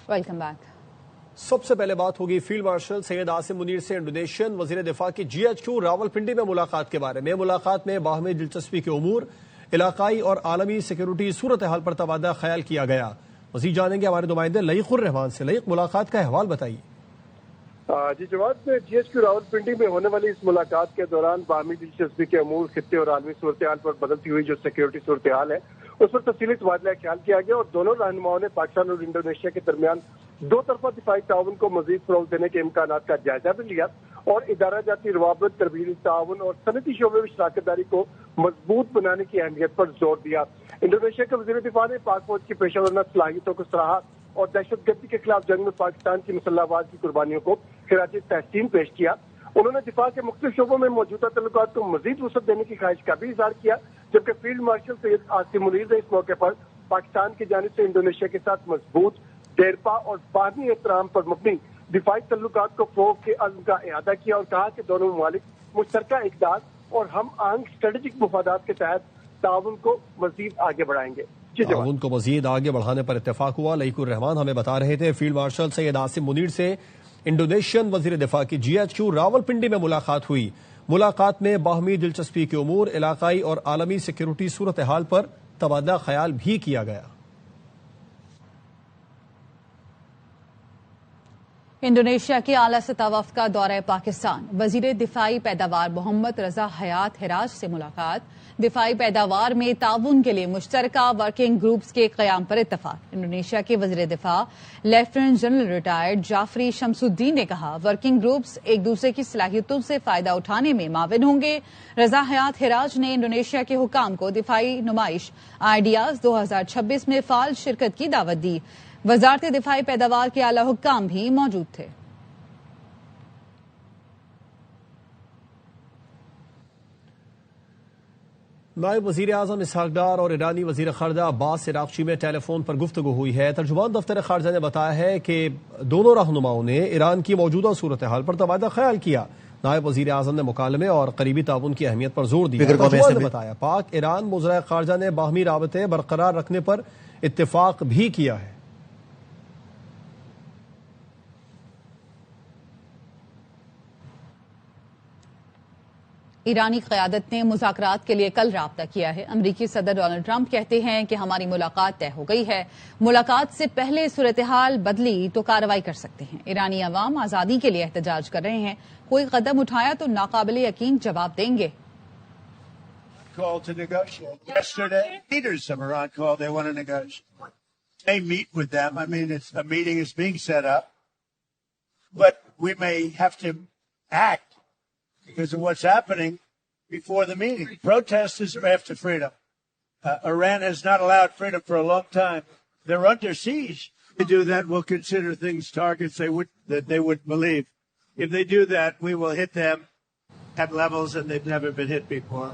Welcome back. سب سے پہلے بات ہوگی فیلڈ مارشل سید عاصم منیر سے انڈونیشین وزیر دفاع کی GHQ راولپنڈی میں ملاقات کے بارے میں۔ ملاقات میں باہمی دلچسپی کے امور، علاقائی اور عالمی سیکیورٹی صورتحال پر تبادلہ خیال کیا گیا۔ مزید جانیں گے ہمارے نمائندے لئیق الرحمان سے۔ لئیق، ملاقات کا احوال بتائیے۔ جی جواد، GHQ راولپنڈی میں ہونے والی اس ملاقات کے دوران باہمی دلچسپی کے امور، خطے اور عالمی صورتحال پر بدلتی ہوئی جو سیکیورٹی صورتحال ہے اس پر تفصیلی تبادلہ خیال کیا گیا، اور دونوں رہنماؤں نے پاکستان اور انڈونیشیا کے درمیان دو طرفہ دفاعی تعاون کو مزید فروغ دینے کے امکانات کا جائزہ بھی لیا اور ادارہ جاتی روابط، تربیتی تعاون اور صنعتی شعبے میں شراکت داری کو مضبوط بنانے کی اہمیت پر زور دیا۔ انڈونیشیا کے وزیر دفاع نے پاک فوج کی پیشہ ورانہ صلاحیتوں کو سراہا اور دہشت گردی کے خلاف جنگ میں پاکستان کی مسلح افواج کی قربانیوں کو خراج تحسین پیش کیا۔ انہوں نے دفاع کے مختلف شعبوں میں موجودہ تعلقات کو مزید وسعت دینے کی خواہش کا بھی اظہار کیا، جبکہ فیلڈ مارشل سید عاصم منیر نے اس موقع پر پاکستان کی جانب سے انڈونیشیا کے ساتھ مضبوط، دیرپا اور باہمی احترام پر مبنی دفاعی تعلقات کو فروغ کے عزم کا اعادہ کیا اور کہا کہ دونوں ممالک مشترکہ اقدار اور ہم آہنگ اسٹریٹجک مفادات کے تحت تعاون کو مزید آگے بڑھائیں گے۔ تعاون کو مزید آگے بڑھانے پر اتفاق ہوا۔ لئیق الرحمان ہمیں بتا رہے تھے فیلڈ مارشل سید عاصم منیر سے انڈونیشین وزیر دفاع کی GHQ راولپنڈی میں ملاقات ہوئی۔ ملاقات میں باہمی دلچسپی کے امور، علاقائی اور عالمی سیکیورٹی صورتحال پر تبادلہ خیال بھی کیا گیا۔ انڈونیشیا کے اعلیٰ سطح وفد کا دورہ پاکستان، وزیر دفاعی پیداوار محمد رضا حیات حراج سے ملاقات، دفاعی پیداوار میں تعاون کے لیے مشترکہ ورکنگ گروپس کے قیام پر اتفاق۔ انڈونیشیا کے وزیر دفاع لیفٹیننٹ جنرل ریٹائرڈ جعفری شمس الدین نے کہا ورکنگ گروپس ایک دوسرے کی صلاحیتوں سے فائدہ اٹھانے میں معاون ہوں گے۔ رضا حیات حراج نے انڈونیشیا کے حکام کو دفاعی نمائش آئیڈیاز 2026 میں فعال شرکت کی دعوت دی۔ وزارت دفاعی پیداوار کے اعلی حکام بھی موجود تھے۔ نائب وزیر اعظم اسحاق ڈار اور ایرانی وزیر خارجہ عباس عراقچی میں ٹیلی فون پر گفتگو ہوئی ہے۔ ترجمان دفتر خارجہ نے بتایا ہے کہ دونوں رہنماؤں نے ایران کی موجودہ صورتحال پر تبادلہ خیال کیا۔ نائب وزیر اعظم نے مکالمے اور قریبی تعاون کی اہمیت پر زور دیا۔ ترجمان نے بتایا پاک ایران وزرائے خارجہ نے باہمی رابطے برقرار رکھنے پر اتفاق بھی کیا ہے۔ ایرانی قیادت نے مذاکرات کے لیے کل رابطہ کیا ہے۔ امریکی صدر ڈونلڈ ٹرمپ کہتے ہیں کہ ہماری ملاقات طے ہو گئی ہے، ملاقات سے پہلے صورتحال بدلی تو کارروائی کر سکتے ہیں۔ ایرانی عوام آزادی کے لیے احتجاج کر رہے ہیں، کوئی قدم اٹھایا تو ناقابل یقین جواب دیں گے۔ Because of what's happening before the meeting. Protesters are after freedom. Iran has not allowed freedom for a long time. They're under siege. If they do that, we'll consider things targets that they would believe. If they do that, we will hit them at levels that they've never been hit before.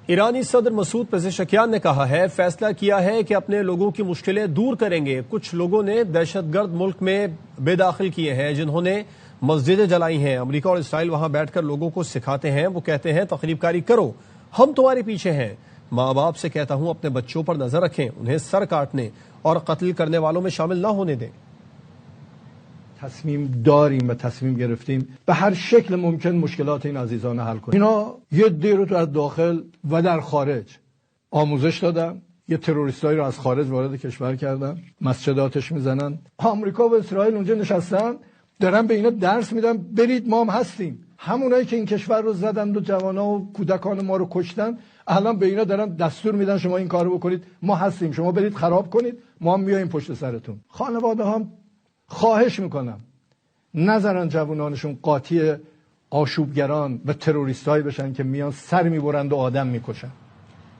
ایرانی صدر Masoud Pezeshkian نے کہا ہے فیصلہ کیا ہے کہ اپنے لوگوں کی مشکلیں دور کریں گے۔ کچھ لوگوں نے دہشت گرد ملک میں بے داخل کیے ہیں جنہوں نے مسجدیں جلائی ہیں۔ امریکہ اور اسرائیل وہاں بیٹھ کر لوگوں کو سکھاتے ہیں، وہ کہتے ہیں تخریب کاری کرو، ہم تمہارے پیچھے ہیں۔ ماں باپ سے کہتا ہوں اپنے بچوں پر نظر رکھیں، انہیں سر کاٹنے اور قتل کرنے والوں میں شامل نہ ہونے دیں۔ تصمیم داریم و تصمیم گرفتیم به هر شکل ممکن مشکلات این عزیزان حل کنیم. اینا یه دی رو تو از داخل و در خارج آموزش دادن، یه تروریستایی رو از خارج وارد کشور کردن، مسجداتش میزنن. آمریکا و اسرائیل اونجا نشستن دارن به اینا درس میدن برید ما هم هستیم. همونایی که این کشور رو زدن و جوانا و کودکان ما رو کشتن الان به اینا دارن دستور میدن شما این کارو بکنید، ما هستیم، شما برید خراب کنید، ما هم میایم پشت سرتون. خانواده هم خواهش میکنم نذارن جوانانشون قاطی آشوبگران و تروریستایی بشن که میان سر میبرند و آدم میکشن۔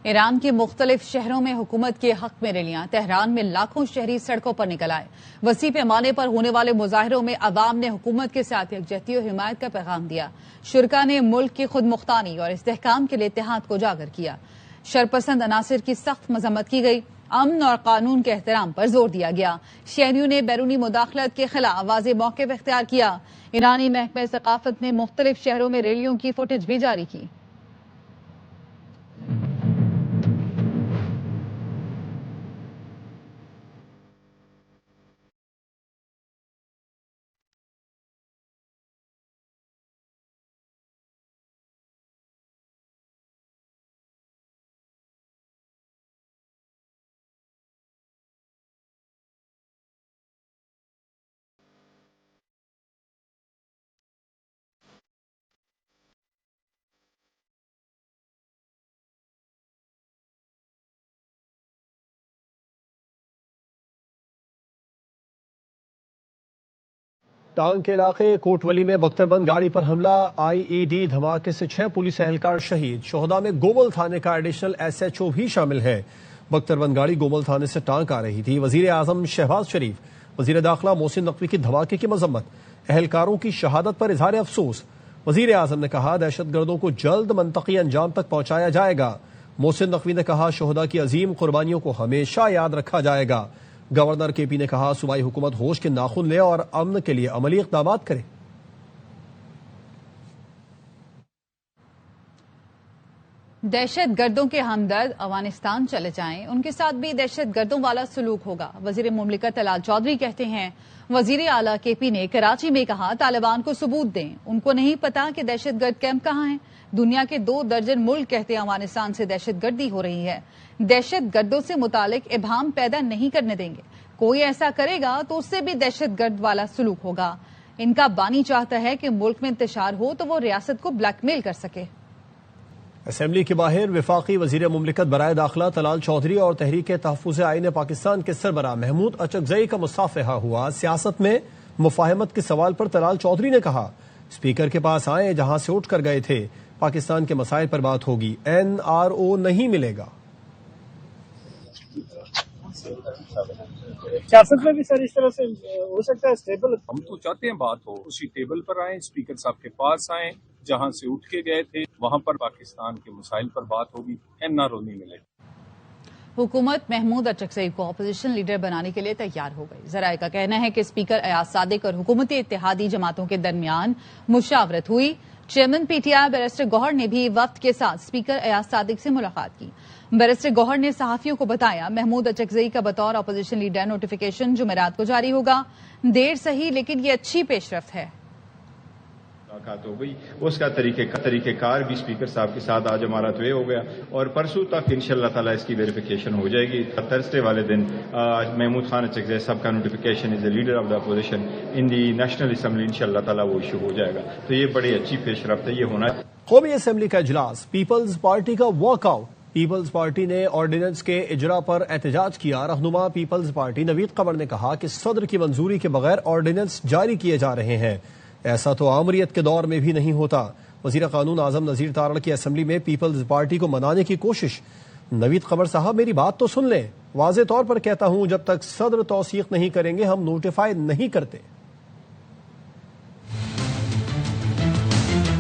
ایران کے مختلف شہروں میں حکومت کے حق میں ریلیاں، تہران میں لاکھوں شہری سڑکوں پر نکل آئے۔ وسیع پیمانے پر ہونے والے مظاہروں میں عوام نے حکومت کے ساتھ یکجہتی و حمایت کا پیغام دیا۔ شرکاء نے ملک کی خود مختاری اور استحکام کے لیے اتحاد کو اجاگر کیا۔ شرپسند عناصر کی سخت مذمت کی گئی، امن اور قانون کے احترام پر زور دیا گیا۔ شہریوں نے بیرونی مداخلت کے خلاف واضح موقف اختیار کیا۔ ایرانی محکمہ ثقافت نے مختلف شہروں میں ریلیوں کی فوٹیج بھی جاری کی۔ ٹانگ کے علاقے کوٹولی میں بختربند گاڑی پر حملہ، IED دھماکے سے 6 پولیس اہلکار شہید۔ شہداء میں گومل تھانے کا ایڈیشنل SHO بھی شامل ہے۔ بختربند گاڑی گومل تھانے سے ٹانگ آ رہی تھی۔ وزیر اعظم شہباز شریف، وزیر داخلہ محسن نقوی کی دھماکے کی مذمت، اہلکاروں کی شہادت پر اظہار افسوس۔ وزیر اعظم نے کہا دہشت گردوں کو جلد منطقی انجام تک پہنچایا جائے گا۔ محسن نقوی نے کہا شہداء کی عظیم قربانیوں کو ہمیشہ یاد رکھا جائے گا۔ گورنر KP نے کہا صوبائی حکومت ہوش کے ناخن لے اور امن کے لیے عملی اقدامات کرے۔ دہشت گردوں کے ہمدرد افغانستان چلے جائیں، ان کے ساتھ بھی دہشت گردوں والا سلوک ہوگا۔ وزیر مملکت طلال چودھری کہتے ہیں وزیر اعلیٰ KP نے کراچی میں کہا طالبان کو ثبوت دیں، ان کو نہیں پتا کہ دہشت گرد کیمپ کہاں ہیں۔ دنیا کے 2 درجن ملک کہتے ہیں افغانستان سے دہشت گردی ہو رہی ہے۔ دہشت گردوں سے متعلق ابہام پیدا نہیں کرنے دیں گے، کوئی ایسا کرے گا تو اس سے بھی دہشت گرد والا سلوک ہوگا۔ ان کا بانی چاہتا ہے کہ ملک میں انتشار ہو تو وہ ریاست کو بلیک میل کر سکے۔ اسمبلی کے باہر وفاقی وزیر مملکت برائے داخلہ طلال چودھری اور تحریک تحفظ آئین پاکستان کے سربراہ محمود اچکزئی کا مصافحہ ہوا۔ سیاست میں مفاہمت کے سوال پر طلال چودھری نے کہا اسپیکر کے پاس آئیں جہاں سے اٹھ کر گئے تھے، پاکستان کے مسائل پر بات ہوگی، NRO نہیں ملے گا۔ سیاست میں بھی سر اس طرح سے ہو سکتا ہے اسٹیبل؟ ہم تو چاہتے ہیں بات ہو، اسی ٹیبل پر آئیں، اسپیکر صاحب کے پاس آئیں، جہاں سے اٹھ کے گئے تھے وہاں پر پاکستان کے مسائل پر بات ہوگی، NRO نہیں ملے گا۔ حکومت محمود اچکزئی کو اپوزیشن لیڈر بنانے کے لیے تیار ہو گئی۔ ذرائع کا کہنا ہے کہ اسپیکر ایاز صادق اور حکومتی اتحادی جماعتوں کے درمیان مشاورت ہوئی۔ چیئرمین PTI بیرسٹر گوہر نے بھی وفد کے ساتھ اسپیکر ایاز صادق سے ملاقات کی۔ بیرسٹر گوہر نے صحافیوں کو بتایا محمود اچکزئی کا بطور اپوزیشن لیڈر نوٹیفیکیشن جمعرات کو جاری ہوگا۔ دیر صحیح لیکن یہ اچھی پیش رفت ہے۔ ملاقات ہو گئی، اس کا طریقہ کار بھی اسپیکر صاحب کے ساتھ آج ہمارا طے ہو گیا اور پرسوں تک انشاءاللہ تعالی اس کی ویریفیکیشن ہو جائے گی۔ تھرسڈے والے دن محمود خان اچکزئی صاحب کا notification as a leader of the opposition in the national assembly انشاءاللہ تعالی وہ ایشو ہو جائے گا، تو یہ بڑی اچھی پیش رفت ہے، یہ ہونا ہے۔ قومی اسمبلی کا اجلاس، پیپلز پارٹی کا واک آؤٹ۔ پیپلز پارٹی نے آرڈیننس کے اجرا پر احتجاج کیا۔ رہنما پیپلز پارٹی نوید قمر نے کہا کہ صدر کی منظوری کے بغیر آرڈیننس جاری کیے جا رہے ہیں، ایسا تو آمریت کے دور میں بھی نہیں ہوتا۔ وزیر قانون اعظم نذیر تارڑ کی اسمبلی میں پیپلز پارٹی کو منانے کی کوشش۔ نوید قمر صاحب میری بات تو سن لیں، واضح طور پر کہتا ہوں جب تک صدر توثیق نہیں کریں گے ہم نوٹیفائی نہیں کرتے۔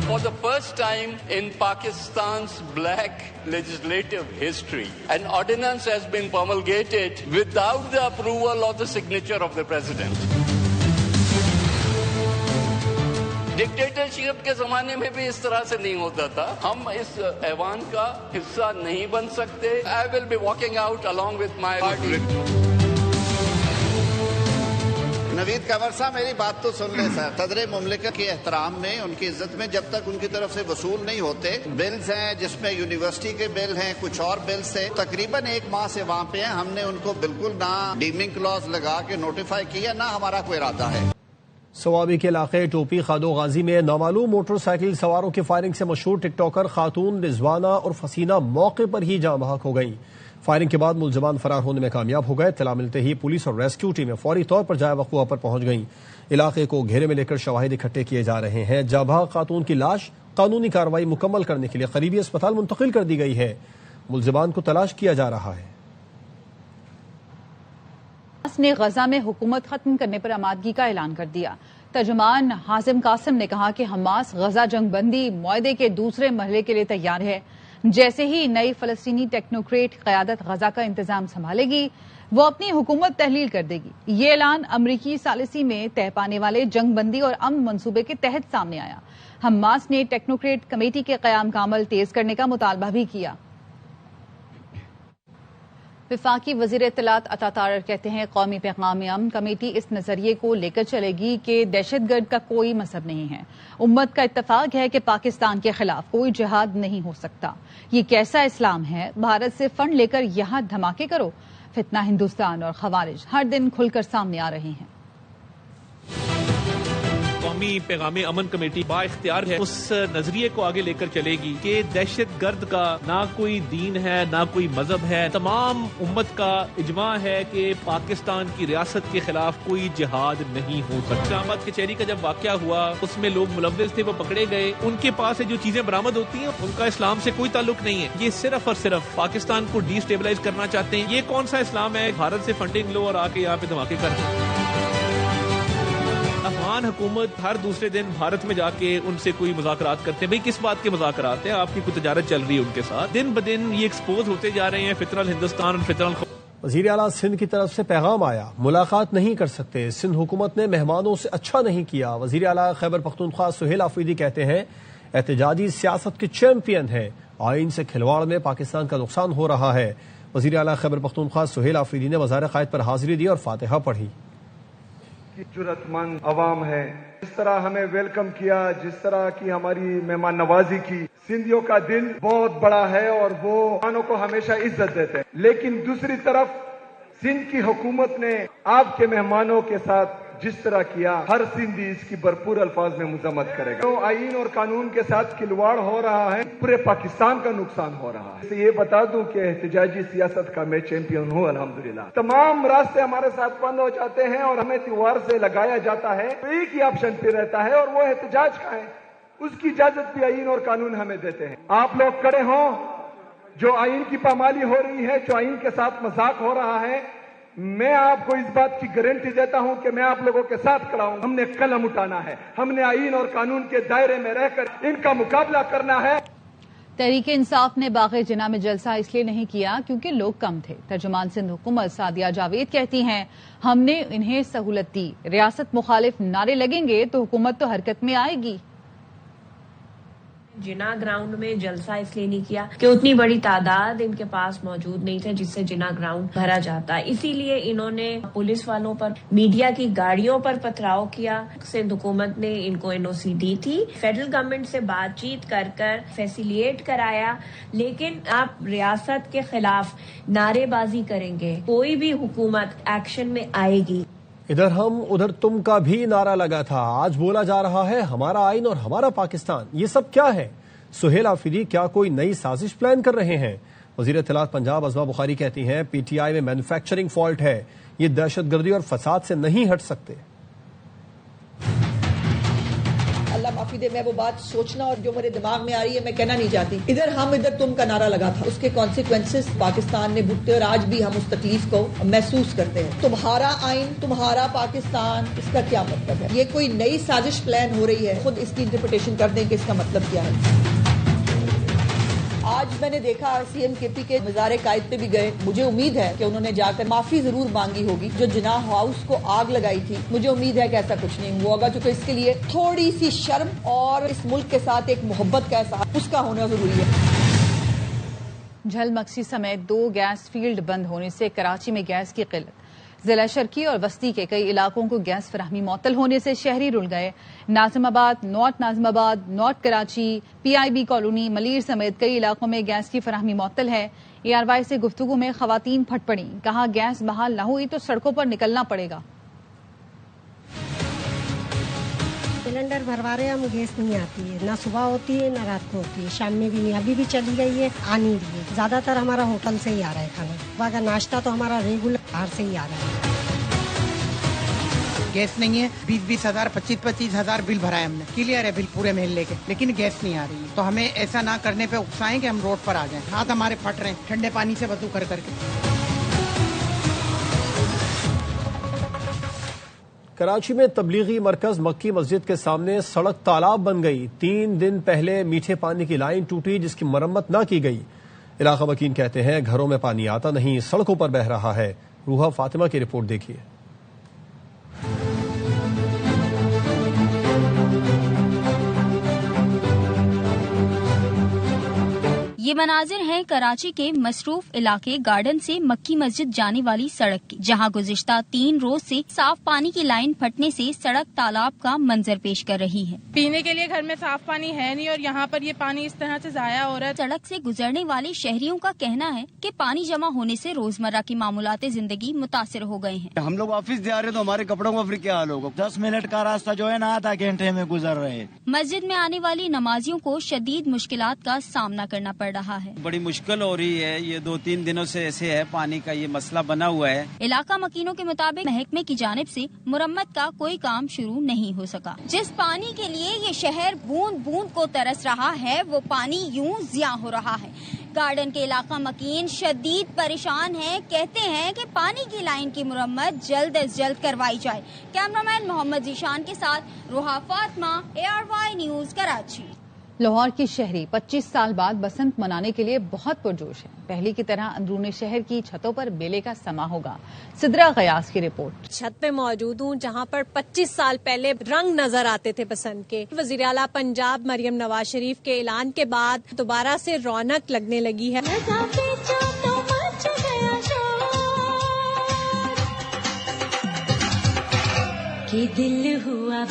For the first time in Pakistan's black legislative history, an ordinance has been promulgated without the approval or the signature of the president. Dictatorship کے زمانے میں بھی اس طرح سے نہیں ہوتا تھا۔ ہم اس ایوان کا حصہ نہیں بن سکتے۔ I will be walking out along with my party. نوید قمر صاحب میری بات تو سن لیں سر، صدر مملکت کے احترام میں، ان کی عزت میں جب تک ان کی طرف سے وصول نہیں ہوتے، بلز ہیں جس میں یونیورسٹی کے بل ہیں، کچھ اور بلز ہیں، تقریباً 1 ماہ سے وہاں پہ ہیں، ہم نے ان کو بالکل نہ ڈیمنگ کلاز لگا کے نوٹیفائی کیا، نہ ہمارا کوئی ارادہ ہے۔ سوابی کے علاقے ٹوپی خادو غازی میں نامعلوم موٹر سائیکل سواروں کی فائرنگ سے مشہور ٹک ٹاکر خاتون رضوانہ اور حسینہ موقع پر ہی جاں بحق ہو گئیں۔ فائرنگ کے بعد ملزمان فرار ہونے میں کامیاب ہو گئے۔ اطلاع ملتے ہی پولیس اور ریسکیو ٹیمیں فوری طور پر جائے وقوع پر پہنچ گئیں۔ علاقے کو گھیرے میں لے کر شواہد اکٹھے کیے جا رہے ہیں۔ جاں بحق خاتون کی لاش قانونی کارروائی مکمل کرنے کے لیے قریبی اسپتال منتقل کر دی گئی ہے۔ ملزمان کو تلاش کیا جا رہا ہے۔ حماس نے غزہ میں حکومت ختم کرنے پر آمادگی کا اعلان کر دیا۔ ترجمان حازم قاسم نے کہا کہ حماس غزہ جنگ بندی معاہدے کے دوسرے مرحلے کے لیے تیار ہے۔ جیسے ہی نئی فلسطینی ٹیکنوکریٹ قیادت غزہ کا انتظام سنبھالے گی وہ اپنی حکومت تحلیل کر دے گی۔ یہ اعلان امریکی ثالثی میں طے پانے والے جنگ بندی اور امن منصوبے کے تحت سامنے آیا۔ حماس نے ٹیکنوکریٹ کمیٹی کے قیام کا عمل تیز کرنے کا مطالبہ بھی کیا۔ وفاقی وزیر اطلاعات عطا تارڑ کہتے ہیں قومی پیغام امن کمیٹی اس نظریے کو لے کر چلے گی کہ دہشت گرد کا کوئی مذہب نہیں ہے۔ امت کا اتفاق ہے کہ پاکستان کے خلاف کوئی جہاد نہیں ہو سکتا۔ یہ کیسا اسلام ہے؟ بھارت سے فنڈ لے کر یہاں دھماکے کرو۔ فتنہ ہندوستان اور خوارج ہر دن کھل کر سامنے آ رہے ہیں۔ قومی پیغام امن کمیٹی با اختیار ہے، اس نظریے کو آگے لے کر چلے گی کہ دہشت گرد کا نہ کوئی دین ہے نہ کوئی مذہب ہے. تمام امت کا اجماع ہے کہ پاکستان کی ریاست کے خلاف کوئی جہاد نہیں ہو سکتا. اسلام آباد کچہری کا جب واقعہ ہوا اس میں لوگ ملوث تھے، وہ پکڑے گئے. ان کے پاس سے جو چیزیں برآمد ہوتی ہیں ان کا اسلام سے کوئی تعلق نہیں ہے. یہ صرف اور صرف پاکستان کو ڈی اسٹیبلائز کرنا چاہتے ہیں. یہ کون سا اسلام ہے؟ بھارت سے فنڈنگ لو اور آ کے یہاں پہ دھماکے کر دیں. افغان حکومت ہر دوسرے دن بھارت میں جا کے ان سے کوئی مذاکرات کرتے ہیں. بھئی کس بات کے مذاکرات ہیں؟ آپ کی کوئی تجارت چل رہی ہے ان کے ساتھ. دن بدن یہ ایکسپوز ہوتے جا رہے ہیں فتنہ الہندوستان اور فتنہ وزیر اعلیٰ سندھ کی طرف سے پیغام آیا، ملاقات نہیں کر سکتے. سندھ حکومت نے مہمانوں سے اچھا نہیں کیا. وزیر اعلیٰ خیبر پختونخوا سہیل آفریدی کہتے ہیں احتجاجی سیاست کے چیمپئن ہیں، آئین سے کھلواڑ میں پاکستان کا نقصان ہو رہا ہے. وزیر اعلیٰ خیبر پختونخوا سہیل آفریدی نے مزار قائد پر حاضری دی اور فاتحہ پڑھی. جرأت مند عوام ہے، جس طرح ہمیں ویلکم کیا، جس طرح کی ہماری مہمان نوازی کی. سندھیوں کا دل بہت بڑا ہے اور وہ مہمانوں کو ہمیشہ عزت دیتے ہیں. لیکن دوسری طرف سندھ کی حکومت نے آپ کے مہمانوں کے ساتھ جس طرح کیا، ہر سندھی اس کی بھرپور الفاظ میں مذمت کرے گا. تو آئین اور قانون کے ساتھ کھلواڑ ہو رہا ہے، پورے پاکستان کا نقصان ہو رہا ہے. یہ بتا دوں کہ احتجاجی سیاست کا میں چیمپئن ہوں الحمدللہ. تمام راستے ہمارے ساتھ بند ہو جاتے ہیں اور ہمیں تیوہار سے لگایا جاتا ہے. ایک ہی آپشن پہ رہتا ہے اور وہ احتجاج کا ہے. اس کی اجازت بھی آئین اور قانون ہمیں دیتے ہیں. آپ لوگ کھڑے ہوں، جو آئین کی پامالی ہو رہی ہے، جو آئین کے ساتھ مذاق ہو رہا ہے، میں آپ کو اس بات کی گارنٹی دیتا ہوں کہ میں آپ لوگوں کے ساتھ کھڑا ہوں. ہم نے قلم اٹھانا ہے، ہم نے آئین اور قانون کے دائرے میں رہ کر ان کا مقابلہ کرنا ہے. تحریک انصاف نے باغ جناح میں جلسہ اس لیے نہیں کیا کیونکہ لوگ کم تھے. ترجمان سندھ حکومت سعدیہ جاوید کہتی ہیں ہم نے انہیں سہولت دی، ریاست مخالف نعرے لگیں گے تو حکومت تو حرکت میں آئے گی. جناح گراؤنڈ میں جلسہ اس لیے نہیں کیا کہ اتنی بڑی تعداد ان کے پاس موجود نہیں تھے جس سے جناح گراؤنڈ بھرا جاتا. اسی لیے انہوں نے پولیس والوں پر، میڈیا کی گاڑیوں پر پتھراؤ کیا. سندھ حکومت نے ان کو NOC دی تھی، فیڈرل گورنمنٹ سے بات چیت کر فیسیلیٹ کرایا. لیکن آپ ریاست کے خلاف نعرے بازی کریں گے، کوئی بھی حکومت ایکشن میں آئے گی. ادھر ہم ادھر تم کا بھی نعرہ لگا تھا. آج بولا جا رہا ہے ہمارا آئین اور ہمارا پاکستان. یہ سب کیا ہے؟ سہیل آفریدی کیا کوئی نئی سازش پلان کر رہے ہیں؟ وزیر اطلاعات پنجاب عظما بخاری کہتی ہیں PTI میں مینوفیکچرنگ فالٹ ہے، یہ دہشت گردی اور فساد سے نہیں ہٹ سکتے. اللہ معافی دے، میں وہ بات سوچنا اور جو میرے دماغ میں آ رہی ہے میں کہنا نہیں چاہتی. ادھر ہم ادھر تم کا نعرہ لگا تھا، اس کے کانسیکوینسز پاکستان نے بھگتے اور آج بھی ہم اس تکلیف کو محسوس کرتے ہیں. تمہارا آئین، تمہارا پاکستان، اس کا کیا مطلب ہے؟ یہ کوئی نئی سازش پلان ہو رہی ہے، خود اس کی انٹرپریٹیشن کر دیں کہ اس کا مطلب کیا ہے. آج میں نے دیکھا CM KP کے مزار قائد پہ بھی گئے. مجھے امید ہے کہ انہوں نے جا کر معافی ضرور مانگی ہوگی. جو جناح ہاؤس کو آگ لگائی تھی، مجھے امید ہے کہ ایسا کچھ نہیں ہوا ہوگا، کیونکہ اس کے لیے تھوڑی سی شرم اور اس ملک کے ساتھ ایک محبت کا احساس اس کا ہونا ضروری ہے. جھل مکسی سمیت 2 گیس فیلڈ بند ہونے سے کراچی میں گیس کی قلت. ضلع شرقی اور وسطی کے کئی علاقوں کو گیس فراہمی معطل ہونے سے شہری رل گئے. ناظم آباد، نارتھ ناظم آباد، north Karachi, PIB colony, Malir سمیت کئی علاقوں میں گیس کی فراہمی معطل ہے. ARY سے گفتگو میں خواتین پھٹ پڑیں، کہا گیس بحال نہ ہوئی تو سڑکوں پر نکلنا پڑے گا. سلنڈر بھروا رہے ہم، گیس نہیں آتی ہے، نہ صبح ہوتی ہے نہ رات کو ہوتی ہے، شام میں بھی نہیں، ابھی بھی چلی گئی ہے، آ نہیں رہی ہے. زیادہ تر ہمارا ہوٹل سے ہی آ رہا ہے کھانا، صبح کا ناشتہ تو ہمارا ریگولر باہر سے ہی آ رہا ہے. گیس نہیں ہے، 20-20 ہزار 25-25 ہزار بل بھرا ہے ہم نے، کلیئر ہے بل پورے محلے کے، لیکن گیس نہیں آ رہی ہے. تو ہمیں ایسا نہ کرنے پہ اکسائیں کہ ہم روڈ پر آ جائیں. ہاتھ ہمارے پھٹ رہے ہیں ٹھنڈے پانی سے وضو کر کے. کراچی میں تبلیغی مرکز مکی مسجد کے سامنے سڑک تالاب بن گئی. 3 دن پہلے میٹھے پانی کی لائن ٹوٹی جس کی مرمت نہ کی گئی. علاقہ مکین کہتے ہیں گھروں میں پانی آتا نہیں، سڑکوں پر بہہ رہا ہے. روحا فاطمہ کی رپورٹ دیکھیے. یہ مناظر ہیں کراچی کے مصروف علاقے گارڈن سے مکی مسجد جانے والی سڑک کی، جہاں گزشتہ 3 روز سے صاف پانی کی لائن پھٹنے سے سڑک تالاب کا منظر پیش کر رہی ہے۔ پینے کے لیے گھر میں صاف پانی ہے نہیں اور یہاں پر یہ پانی اس طرح سے ضائع ہو رہا ہے۔ سڑک سے گزرنے والے شہریوں کا کہنا ہے کہ پانی جمع ہونے سے روزمرہ کی معمولات زندگی متاثر ہو گئے ہیں۔ ہم لوگ آفس جا رہے ہیں تو ہمارے کپڑوں کا پھر کیا حال ہوگا؟ 10 منٹ کا راستہ جو ہے نا آدھا گھنٹے میں گزر رہے ہیں۔ مسجد میں آنے والی نمازیوں کو شدید مشکلات کا سامنا کرنا پڑ رہا ہے۔ بڑی مشکل ہو رہی ہے، یہ 2-3 دنوں سے ایسے ہے، پانی کا یہ مسئلہ بنا ہوا ہے۔ علاقہ مکینوں کے مطابق محکمے کی جانب سے مرمت کا کوئی کام شروع نہیں ہو سکا۔ جس پانی کے لیے یہ شہر بوند بوند کو ترس رہا ہے وہ پانی یوں ضیاع ہو رہا ہے۔ گارڈن کے علاقہ مکین شدید پریشان ہیں، کہتے ہیں کہ پانی کی لائن کی مرمت جلد از جلد کروائی جائے۔ کیمرامین محمد ذیشان کے ساتھ روحا فاطمہ، ARY نیوز کراچی۔ لاہور کی شہری 25 سال بعد بسنت منانے کے لیے بہت پرجوش ہے۔ پہلی کی طرح اندرون شہر کی چھتوں پر بیلے کا سما ہوگا۔ سدرا غیاث کی رپورٹ۔ چھت پہ موجود ہوں جہاں پر 25 سال پہلے رنگ نظر آتے تھے بسنت کے۔ وزیر اعلیٰ پنجاب مریم نواز شریف کے اعلان کے بعد دوبارہ سے رونق لگنے لگی ہے۔ دل ہوا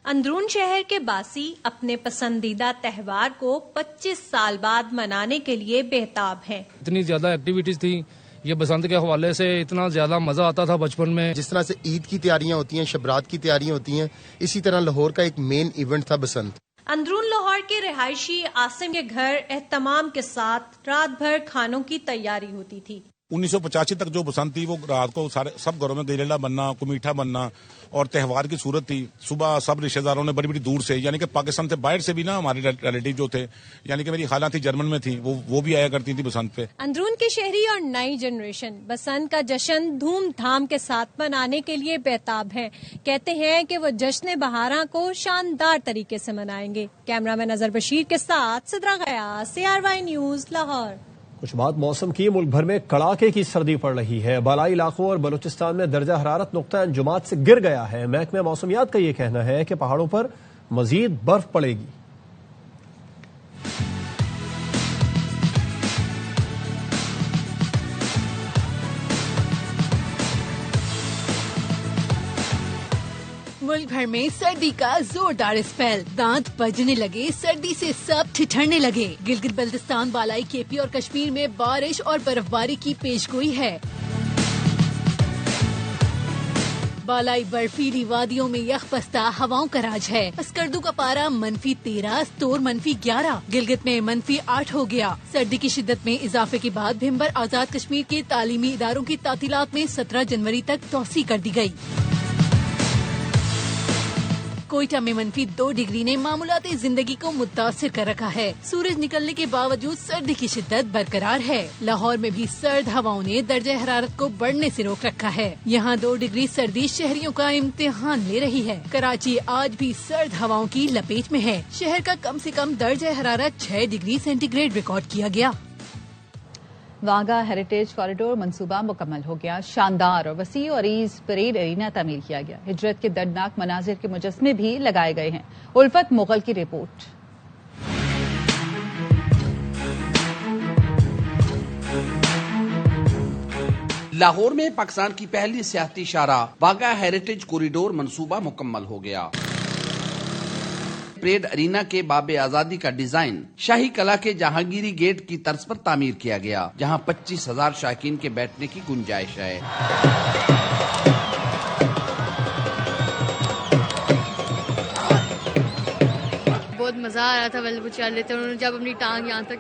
اندرون شہر کے باسی اپنے پسندیدہ تہوار کو 25 سال بعد منانے کے لیے بےتاب ہیں۔ اتنی زیادہ ایکٹیویٹیز تھی، یہ بسنت کے حوالے سے اتنا زیادہ مزہ آتا تھا بچپن میں۔ جس طرح سے عید کی تیاریاں ہوتی ہیں، شبرات کی تیاریاں ہوتی ہیں، اسی طرح لاہور کا ایک مین ایونٹ تھا بسنت۔ اندرون لاہور کے رہائشی عاصم کے گھر اہتمام کے ساتھ رات بھر کھانوں کی تیاری ہوتی تھی۔ 1985 تک جو بسنت تھی وہ رات کو سب گھروں میں گریلا بننا، کو میٹھا بننا اور تہوار کی صورت تھی۔ صبح سب رشتہ داروں نے بڑی بڑی دور سے، یعنی کہ پاکستان سے باہر سے بھی نا ہمارے ریلیٹیو جو تھے، یعنی کہ میری خالہ تھی جرمن میں تھی، وہ بھی آیا کرتی تھی بسنت پہ۔ اندرون کے شہری اور نئی جنریشن بسنت کا جشن دھوم دھام کے ساتھ منانے کے لیے بےتاب ہے۔ کہتے ہیں کہ وہ جشن بہاراں کو شاندار طریقے سے منائیں گے۔ کیمرامین اظہر بشیر کے ساتھ سدرا غیاث، ARY نیوز لاہور۔ کچھ بات موسم کی۔ ملک بھر میں کڑاکے کی سردی پڑ رہی ہے۔ بالائی علاقوں اور بلوچستان میں درجہ حرارت نقطہ انجماد سے گر گیا ہے۔ محکمہ موسمیات کا یہ کہنا ہے کہ پہاڑوں پر مزید برف پڑے گی۔ ملک بھر میں سردی کا زوردار اسپیل، دانت بجنے لگے، سردی سے سب ٹھٹھرنے لگے۔ گلگت بلتستان، بالائی KP اور کشمیر میں بارش اور برف باری کی پیشگوئی ہے۔ بالائی برفیلی وادیوں میں یخ بستہ ہواؤں کا راج ہے۔ اسکردو کا پارا -13، ستور -11، گلگت میں -8 ہو گیا۔ سردی کی شدت میں اضافے کے بعد بھمبر آزاد کشمیر کے تعلیمی اداروں کی تعطیلات میں 17 جنوری تک توسیع کر دی گئی۔ کوئٹہ میں -2 ڈگری نے معمولات زندگی کو متاثر کر رکھا ہے۔ سورج نکلنے کے باوجود سردی کی شدت برقرار ہے۔ لاہور میں بھی سرد ہواؤں نے درجہ حرارت کو بڑھنے سے روک رکھا ہے۔ یہاں 2 ڈگری سردی شہریوں کا امتحان لے رہی ہے۔ کراچی آج بھی سرد ہواؤں کی لپیٹ میں ہے۔ شہر کا کم سے کم درجہ حرارت 6 ڈگری سینٹی گریڈ ریکارڈ کیا گیا۔ واگا ہیریٹیج کوریڈور منصوبہ مکمل ہو گیا۔ شاندار اور وسیع اور عریض پریڈ ارینا تعمیر کیا گیا۔ ہجرت کے دردناک مناظر کے مجسمے بھی لگائے گئے ہیں۔ الفت مغل کی رپورٹ۔ لاہور میں پاکستان کی پہلی سیاحتی شاہراہ واگا ہیریٹیج کوریڈور منصوبہ مکمل ہو گیا۔ پریڈ ارینا کے باب آزادی کا ڈیزائن شاہی کلا کے جہانگیری گیٹ کی طرز پر تعمیر کیا گیا، جہاں 25,000 شائقین کے بیٹھنے کی گنجائش ہے۔ بہت مزہ آ رہا تھا ویل چل رہے تھے، انہوں نے جب اپنی ٹانگ یہاں تک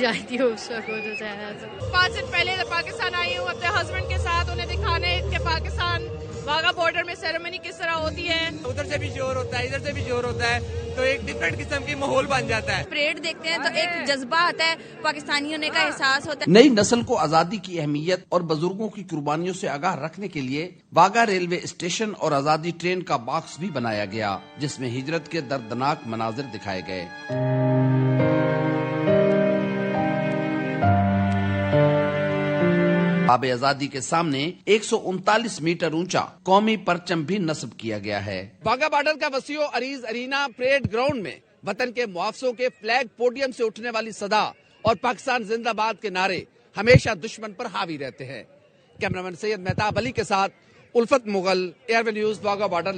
جائی تھی اس وقت بہت آیا تھا۔ 5 دن پہلے پاکستان آئی ہوں اپنے ہسبینڈ کے ساتھ، انہیں دکھانے کہ پاکستان واگا بارڈر میں سیریمنی کس طرح ہوتی ہے۔ ادھر سے بھی شور ہوتا ہے، ادھر سے بھی شور ہوتا ہے، تو ایک ڈفرینٹ قسم کی ماحول بن جاتا ہے۔ پریڈ دیکھتے ہیں تو ایک جذبہ آتا ہے، پاکستانی ہونے کا احساس ہوتا ہے۔ نئی نسل کو آزادی کی اہمیت اور بزرگوں کی قربانیوں سے آگاہ رکھنے کے لیے واگا ریلوے اسٹیشن اور آزادی ٹرین کا باکس بھی بنایا گیا، جس میں ہجرت کے دردناک مناظر دکھائے گئے۔ باب آزادی کے سامنے 139 میٹر اونچا قومی پرچم بھی نصب کیا گیا ہے۔ واگا بارڈر کا وسیع و عریض ارینا پریڈ گراؤنڈ میں وطن کے محافظوں کے فلیگ پوڈیم سے اٹھنے والی صدا اور پاکستان زندہ باد کے نعرے ہمیشہ دشمن پر حاوی رہتے ہیں۔ کیمرامین سید مہتاب علی کے ساتھ الفت مغل، ایئر وے نیوز، واگا بارڈر۔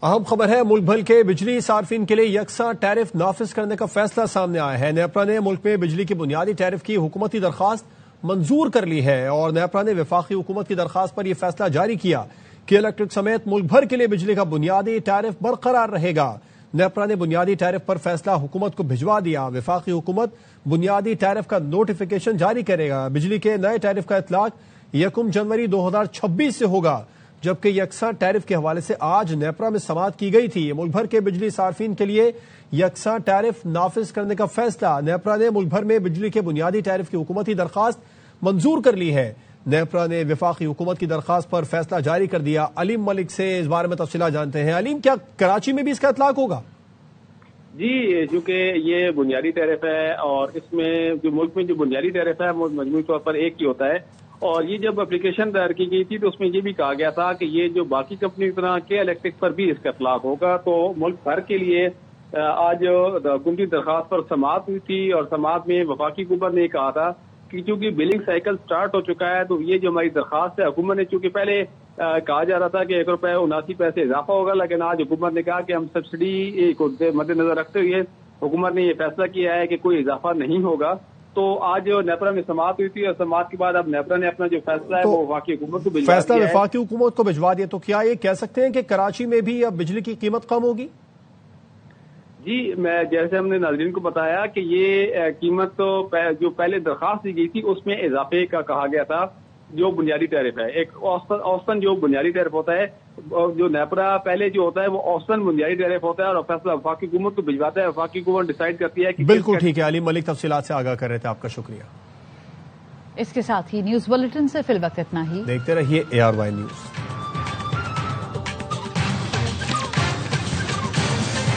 اہم خبر ہے، ملک بھر کے بجلی صارفین کے لیے یکساں ٹیرف نافذ کرنے کا فیصلہ سامنے آیا ہے۔ نیپرا نے ملک میں بجلی کی بنیادی ٹیرف کی حکومتی درخواست منظور کر لی ہے اور نیپرا نے وفاقی حکومت کی درخواست پر یہ فیصلہ جاری کیا کہ الیکٹرک سمیت ملک بھر کے لیے بجلی کا بنیادی ٹیرف برقرار رہے گا۔ نیپرا نے بنیادی ٹیرف پر فیصلہ حکومت کو بھجوا دیا۔ وفاقی حکومت بنیادی ٹیرف کا نوٹیفیکیشن جاری کرے گا۔ بجلی کے نئے ٹیرف کا اطلاق 1 جنوری 2026 سے ہوگا، جبکہ یکساں ٹیرف کے حوالے سے آج نیپرا میں سماعت کی گئی تھی۔ ملک بھر کے بجلی صارفین کے لیے یکساں ٹیرف نافذ کرنے کا فیصلہ۔ نیپرا نے ملک بھر میں بجلی کے بنیادی ٹیرف کی حکومتی درخواست منظور کر لی ہے۔ نیپرا نے وفاقی حکومت کی درخواست پر فیصلہ جاری کر دیا۔ علیم ملک سے اس بارے میں تفصیلات جانتے ہیں۔ علیم، کیا کراچی میں بھی اس کا اطلاق ہوگا؟ جی، چونکہ یہ بنیادی ٹیرف ہے اور اس میں جو ملک میں جو بنیادی ٹیرف ہے وہ مجموعی طور پر ایک ہی ہوتا ہے، اور یہ جب اپلیکیشن دائر کی گئی تھی تو اس میں یہ بھی کہا گیا تھا کہ یہ جو باقی کمپنی کی طرح کے الیکٹرک پر بھی اس کا اطلاق ہوگا۔ تو ملک بھر کے لیے آج حکومتی درخواست پر سماعت ہوئی تھی اور سماعت میں وفاقی حکومت نے کہا تھا کہ چونکہ بلنگ سائیکل سٹارٹ ہو چکا ہے تو یہ جو ہماری درخواست ہے، حکومت نے چونکہ پہلے کہا جا رہا تھا کہ 1 روپے 79 پیسے اضافہ ہوگا، لیکن آج حکومت نے کہا کہ ہم سبسڈی کو مد نظر رکھتے ہوئے حکومت نے یہ فیصلہ کیا ہے کہ کوئی اضافہ نہیں ہوگا۔ تو آج نیپرا میں سماعت ہوئی تھی اور سماعت کے بعد اب نیپرا نے اپنا جو فیصلہ ہے وہ وفاقی حکومت کو بھجوا دیا ہے۔ فیصلہ وفاقی حکومت کو بھجوا دیا، تو کیا یہ کہہ سکتے ہیں کہ کراچی میں بھی اب بجلی کی قیمت کم ہوگی؟ جی، میں جیسے ہم نے ناظرین کو بتایا کہ یہ قیمت تو جو پہلے درخواست دی گئی تھی اس میں اضافے کا کہا گیا تھا جو بنیادی ٹیرف ہے۔ ایک اوسطن جو بنیادی ٹیرف ہوتا ہے، جو نیپرا پہلے جو ہوتا ہے وہ اوسطن بنیادی ٹیرف ہوتا ہے اور فیصلہ وفاقی حکومت کو بھجواتا ہے، وفاقی حکومت ڈیسائیڈ کرتی ہے کہ بالکل ٹھیک ہے۔ علیم ملک تفصیلات سے آگاہ کر رہے تھے، آپ کا شکریہ۔ اس کے ساتھ ہی نیوز بلیٹن سے فی الوقت اتنا ہی۔ دیکھتے رہیے ARY نیوز۔